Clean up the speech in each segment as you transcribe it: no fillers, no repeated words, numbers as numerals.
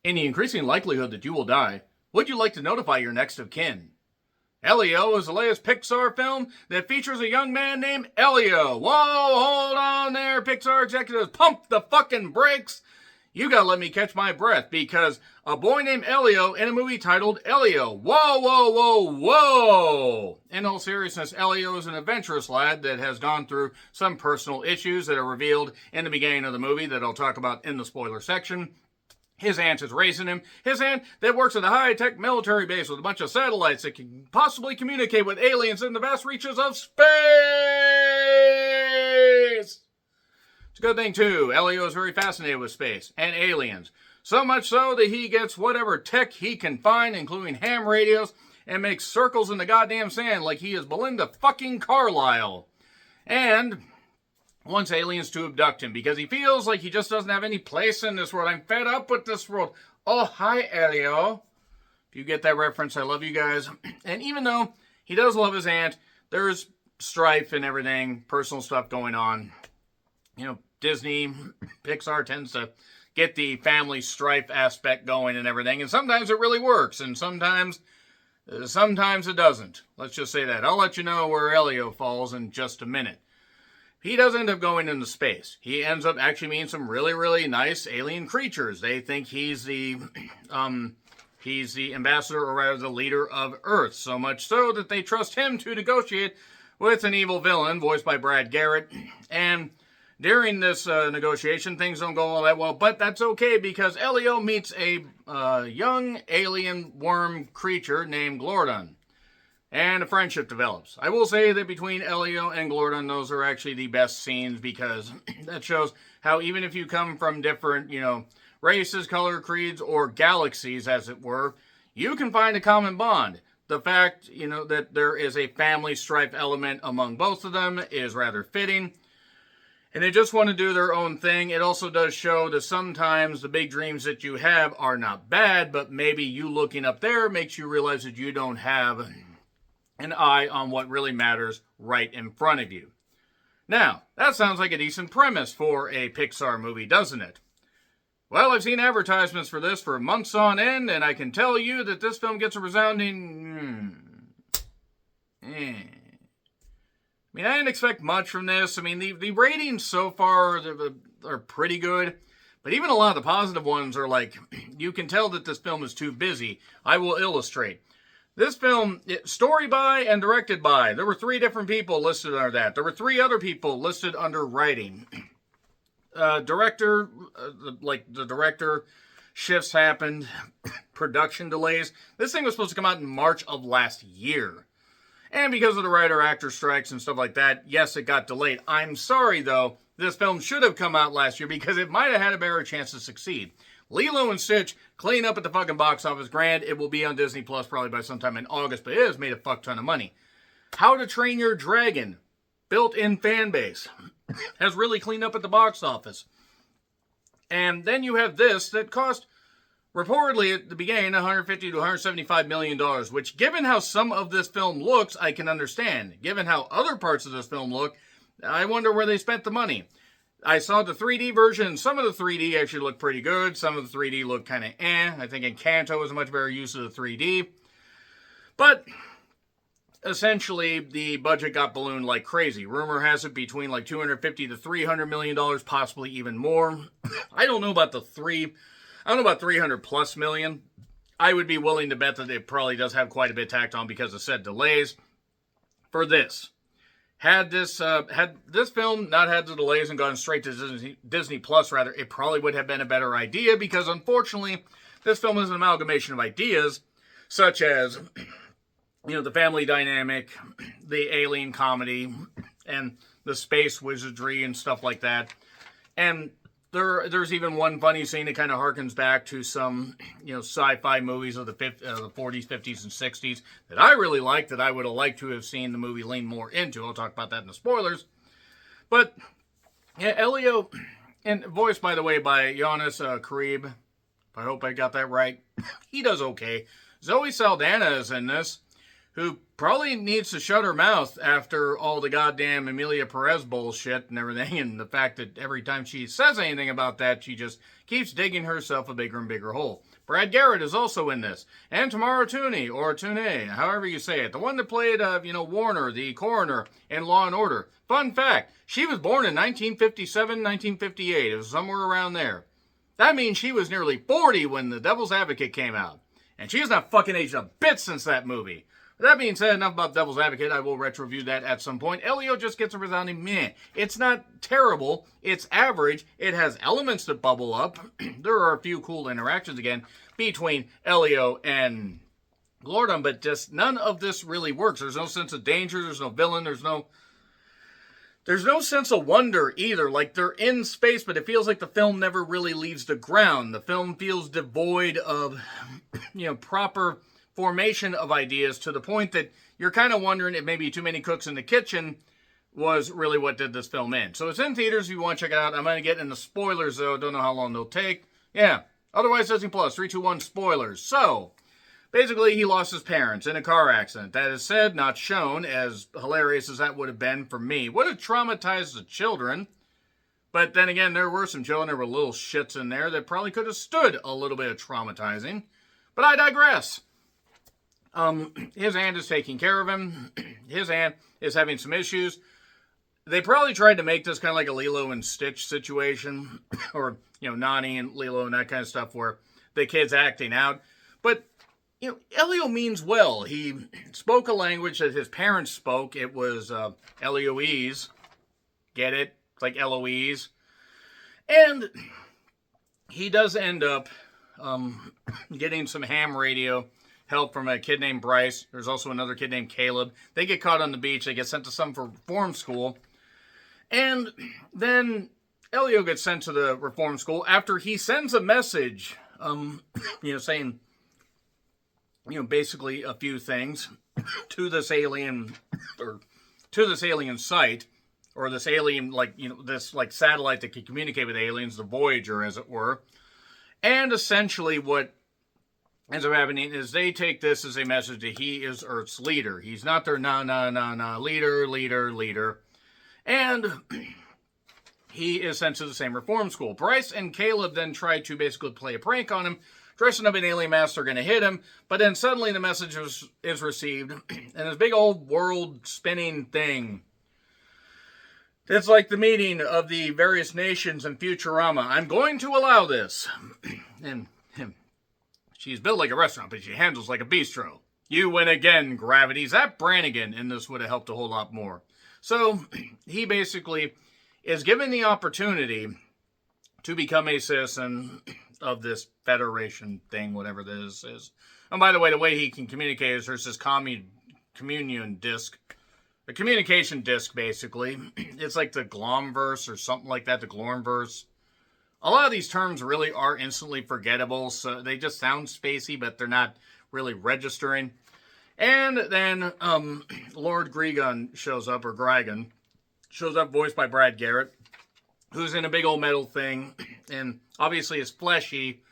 In the increasing likelihood that you will die, would you like to notify your next of kin? Elio is the latest Pixar film that features a young man named Elio. Whoa, hold on there, Pixar executives. Pump the fucking brakes. You gotta let me catch my breath, because a boy named Elio in a movie titled Elio. Whoa, whoa, whoa, whoa. In all seriousness, Elio is an adventurous lad that has gone through some personal issues that are revealed in the beginning of the movie that I'll talk about in the spoiler section. His aunt is raising him. His aunt that works at a high-tech military base with a bunch of satellites that can possibly communicate with aliens in the vast reaches of space. It's a good thing, too. Elio is very fascinated with space and aliens. So much so that he gets whatever tech he can find, including ham radios, and makes circles in the goddamn sand like he is Belinda fucking Carlisle. And wants aliens to abduct him because he feels like he just doesn't have any place in this world. I'm fed up with this world. Oh, hi, Elio. If you get that reference, I love you guys. And even though he does love his aunt, there's strife and everything, personal stuff going on. You know, Disney, Pixar tends to get the family strife aspect going and everything. And sometimes it really works, and sometimes it doesn't. Let's just say that. I'll let you know where Elio falls in just a minute. He does end up going into space. He ends up actually meeting some really, really nice alien creatures. They think he's the ambassador, or rather the leader of Earth. So much so that they trust him to negotiate with an evil villain, voiced by Brad Garrett. And during this negotiation, things don't go all that well. But that's okay, because Elio meets a young alien worm creature named Glordon. And a friendship develops. I will say that between Elio and Glordon, those are actually the best scenes, because that shows how even if you come from different, races, color, creeds, or galaxies, as it were, you can find a common bond. The fact, that there is a family strife element among both of them is rather fitting. And they just want to do their own thing. It also does show that sometimes the big dreams that you have are not bad, but maybe you looking up there makes you realize that you don't have an eye on what really matters right in front of you. Now, that sounds like a decent premise for a Pixar movie, doesn't it? Well, I've seen advertisements for this for months on end, and I can tell you that this film gets a resounding I didn't expect much from this. The ratings so far are pretty good, but even a lot of the positive ones are like, you can tell that this film is too busy. I will illustrate. This film, story by and directed by, there were 3 different people listed under that. There were 3 other people listed under writing. Director, the director shifts happened, production delays. This thing was supposed to come out in March of last year. And because of the writer-actor strikes and stuff like that, yes, it got delayed. I'm sorry, though, this film should have come out last year, because it might have had a better chance to succeed. Lilo and Stitch clean up at the fucking box office. Grand, it will be on Disney Plus probably by sometime in August, but it has made a fuck ton of money. How to Train Your Dragon, built-in fan base, has really cleaned up at the box office. And then you have this that cost, reportedly at the beginning, $150 to $175 million, which, given how some of this film looks, I can understand. Given how other parts of this film look, I wonder where they spent the money. I saw the 3D version. Some of the 3D actually looked pretty good. Some of the 3D looked kind of eh. I think Encanto was a much better use of the 3D. But essentially, the budget got ballooned like crazy. Rumor has it between like $250 to $300 million, possibly even more. I don't know about 300 plus million. I would be willing to bet that it probably does have quite a bit tacked on because of said delays. For this, had this film not had the delays and gone straight to Disney Plus, rather, it probably would have been a better idea, because unfortunately, this film is an amalgamation of ideas, such as, the family dynamic, the alien comedy, and the space wizardry and stuff like that. And there's even one funny scene that kind of harkens back to some, sci-fi movies of the 40s, 50s, and 60s that I really like, that I would have liked to have seen the movie lean more into. I'll talk about that in the spoilers. But, yeah, Elio, and voiced, by the way, by Giannis Karib. I hope I got that right. He does okay. Zoe Saldana is in this. who probably needs to shut her mouth after all the goddamn Emilia Perez bullshit and everything, and the fact that every time she says anything about that, she just keeps digging herself a bigger and bigger hole. Brad Garrett is also in this, and Tamara Tooney, or Tooney, however you say it, the one that played, Warner, the coroner in Law and Order. Fun fact, she was born in 1957, 1958. It was somewhere around there. That means she was nearly 40 when The Devil's Advocate came out. And she has not fucking aged a bit since that movie. That being said, enough about Devil's Advocate. I will retro-review that at some point. Elio just gets a resounding meh. It's not terrible. It's average. It has elements that bubble up. There are a few cool interactions, again, between Elio and Glordon, but just none of this really works. There's no sense of danger. There's no villain. There's no sense of wonder either. Like, they're in space, but it feels like the film never really leaves the ground. The film feels devoid of, proper formation of ideas, to the point that you're kind of wondering if maybe Too Many Cooks in the Kitchen was really what did this film in. So it's in theaters if you want to check it out. I'm going to get into spoilers, though. Don't know how long they'll take. Yeah. Otherwise, Disney Plus, 3, 2, 1, spoilers. So, basically, he lost his parents in a car accident. That is said, not shown, as hilarious as that would have been for me. Would have traumatized the children. But then again, there were some children, there were little shits in there that probably could have stood a little bit of traumatizing. But I digress. His aunt is taking care of him. His aunt is having some issues. They probably tried to make this kind of like a Lilo and Stitch situation. Or, Nani and Lilo and that kind of stuff where the kid's acting out. But, Elio means well. He spoke a language that his parents spoke. It was Elioese. Get it? It's like Eloise. And he does end up getting some ham radio help from a kid named Bryce. There's also another kid named Caleb. They get caught on the beach. They get sent to some reform school. And then Elio gets sent to the reform school after he sends a message, saying, basically a few things to this alien, or to this alien site, or this alien, this satellite that can communicate with aliens, the Voyager, as it were. And essentially what ends up happening is they take this as a message that he is Earth's leader. He's not their leader. And he is sent to the same reform school. Bryce and Caleb then try to basically play a prank on him, dressing up in alien masks. They're going to hit him, but then suddenly the message is received, and this big old world spinning thing. It's like the meeting of the various nations in Futurama. I'm going to allow this. And she's built like a restaurant, but she handles like a bistro. You win again, Gravity. Zap Brannigan in this would have helped a whole lot more. So, he basically is given the opportunity to become a citizen of this Federation thing, whatever this is. And by the way he can communicate is there's this communion disc. A communication disc, basically. It's like the Glomverse or something like that, the Glormverse. A lot of these terms really are instantly forgettable, so they just sound spacey, but they're not really registering. And then Lord Grigon shows up, or Grigon, shows up, voiced by Brad Garrett, who's in a big old metal thing, and obviously is fleshy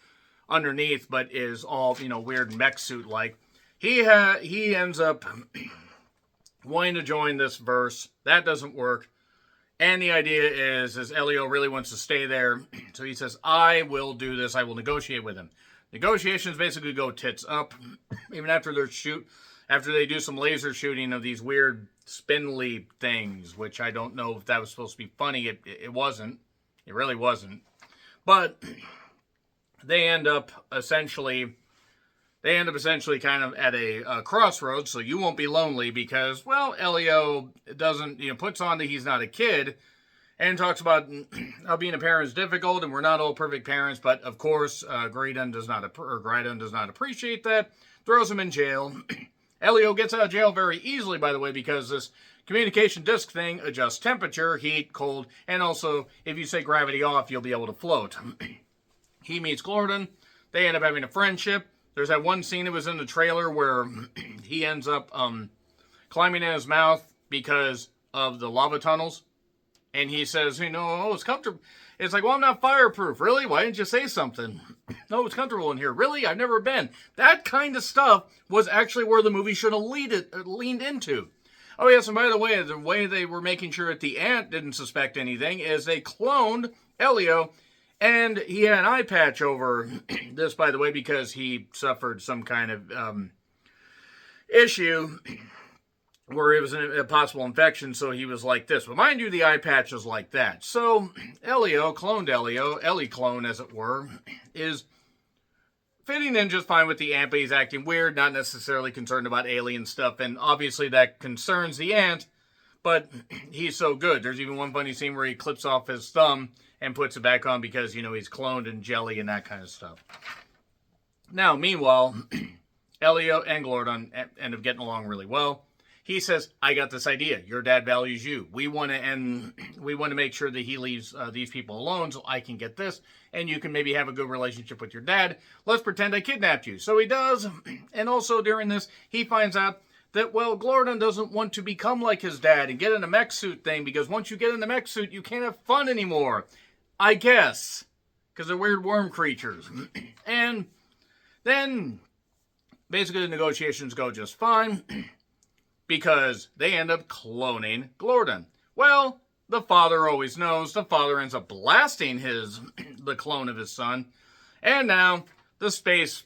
underneath, but is all, weird mech suit-like. He ends up wanting to join this verse. That doesn't work. And the idea is Elio really wants to stay there. So he says, I will do this. I will negotiate with him. Negotiations basically go tits up. Even after they do some laser shooting of these weird spindly things, which I don't know if that was supposed to be funny. It wasn't. It really wasn't. But they end up essentially kind of at a crossroads, so you won't be lonely because, well, Elio doesn't, puts on that he's not a kid and talks about how being a parent is difficult and we're not all perfect parents, but of course, Grigon does not appreciate that, throws him in jail. Elio gets out of jail very easily, by the way, because this communication disc thing adjusts temperature, heat, cold, and also, if you say gravity off, you'll be able to float. He meets Glorden. They end up having a friendship. There's that one scene that was in the trailer where he ends up climbing in his mouth because of the lava tunnels. And he says, oh, it's comfortable. It's like, well, I'm not fireproof. Really? Why didn't you say something? No, it's comfortable in here. Really? I've never been. That kind of stuff was actually where the movie should have leaned into. Oh, yes, and by the way they were making sure that the aunt didn't suspect anything is they cloned Elio, and he had an eye patch over this, by the way, because he suffered some kind of issue where it was a possible infection, so he was like this. But mind you, the eye patch is like that. So Elio, Ellie clone as it were, is fitting in just fine with the aunt, but he's acting weird, not necessarily concerned about alien stuff, and obviously that concerns the aunt, but he's so good. There's even one funny scene where he clips off his thumb and puts it back on because, he's cloned in jelly and that kind of stuff. Now, meanwhile, Elio and Glordon end up getting along really well. He says, I got this idea. Your dad values you. We want to make sure that he leaves these people alone so I can get this, and you can maybe have a good relationship with your dad. Let's pretend I kidnapped you. So he does, and also during this, he finds out that, well, Glordon doesn't want to become like his dad and get in a mech suit thing, because once you get in the mech suit, you can't have fun anymore. I guess. Because they're weird worm creatures. And then, basically, the negotiations go just fine. Because they end up cloning Glordon. Well, the father always knows. The father ends up blasting the clone of his son. And now the space,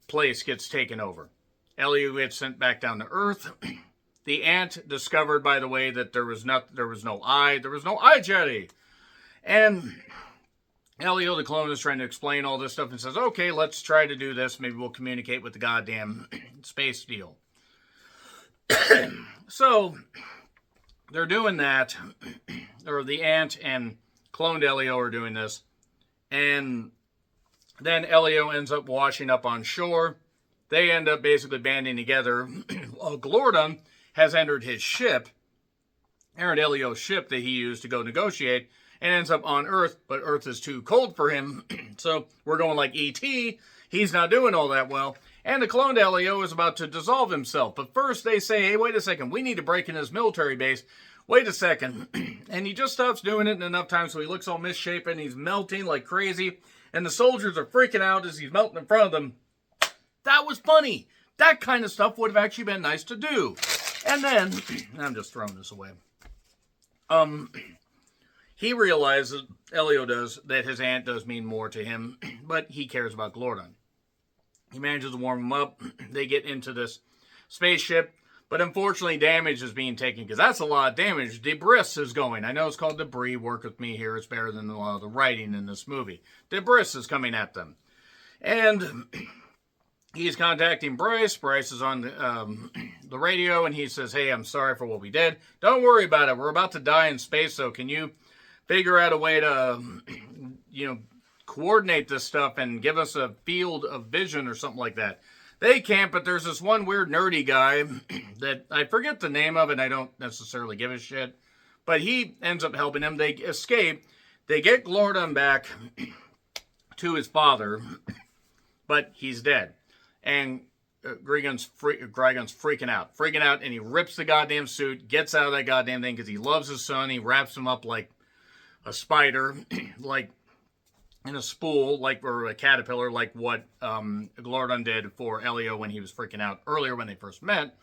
place gets taken over. Elio gets sent back down to Earth. The aunt discovered, by the way, that there was no eye jetty. And Elio, the clone, is trying to explain all this stuff and says, okay, let's try to do this. Maybe we'll communicate with the goddamn space deal. So, they're doing that, or the aunt and cloned Elio are doing this, and then Elio ends up washing up on shore. They end up basically banding together. While Glordon has entered his ship, Elio's ship that he used to go negotiate, and ends up on Earth, but Earth is too cold for him, so we're going like E.T., he's not doing all that well. And the cloned Elio is about to dissolve himself. But first they say, hey, wait a second, we need to break in his military base. Wait a second. And he just stops doing it enough times so he looks all misshapen. He's melting like crazy. And the soldiers are freaking out as he's melting in front of them. That was funny. That kind of stuff would have actually been nice to do. And then, I'm just throwing this away. He realizes, Elio does, that his aunt does mean more to him. But he cares about Glordon. He manages to warm them up. They get into this spaceship. But unfortunately, damage is being taken. Because that's a lot of damage. Debris is going. I know it's called debris. Work with me here. It's better than a lot of the writing in this movie. Debris is coming at them. And he's contacting Bryce. Bryce is on the radio. And he says, hey, I'm sorry for what we did. Don't worry about it. We're about to die in space. So can you figure out a way to, coordinate this stuff and give us a field of vision or something like that? They can't, but there's this one weird nerdy guy that I forget the name of, and I don't necessarily give a shit, but he ends up helping them. They escape. They get Glordon back to his father, but he's dead. And Grigon's freaking out, and he rips the goddamn suit, gets out of that goddamn thing because he loves his son. He wraps him up like a spider, like in a spool, or a caterpillar, like what Glordon did for Elio when he was freaking out earlier when they first met.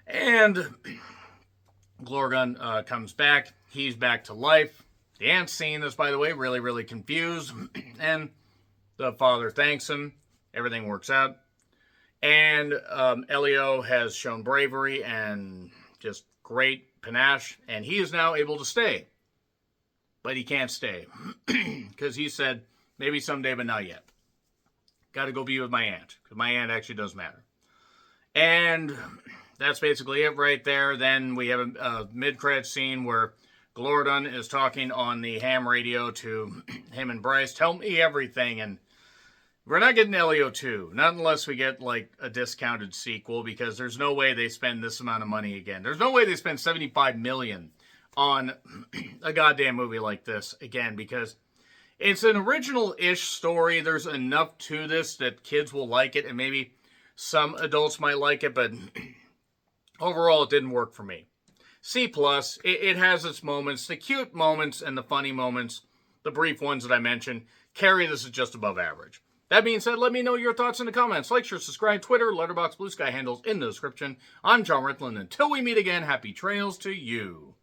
And Glordon comes back. He's back to life. The aunt's seeing this, by the way, really, really confused. And the father thanks him. Everything works out. And Elio has shown bravery and just great panache. And he is now able to stay. But he can't stay. Because he said, maybe someday, but not yet. Got to go be with my aunt. Because my aunt actually does matter. And that's basically it right there. Then we have a mid-credit scene where Glordon is talking on the ham radio to him and Bryce. Tell me everything. And we're not getting Elio 2. Not unless we get like a discounted sequel. Because there's no way they spend this amount of money again. There's no way they spend $75 million on a goddamn movie like this again, because it's an original-ish story. There's enough to this that kids will like it, and maybe some adults might like it, but overall it didn't work for me. C+. It has its moments. The cute moments and the funny moments, the brief ones that I mentioned, carry this as just above average. That being said, let me know your thoughts in the comments. Like, share, subscribe, Twitter, Letterboxd, Blue Sky handles in the description. I'm John Ritland. Until we meet again, happy trails to you.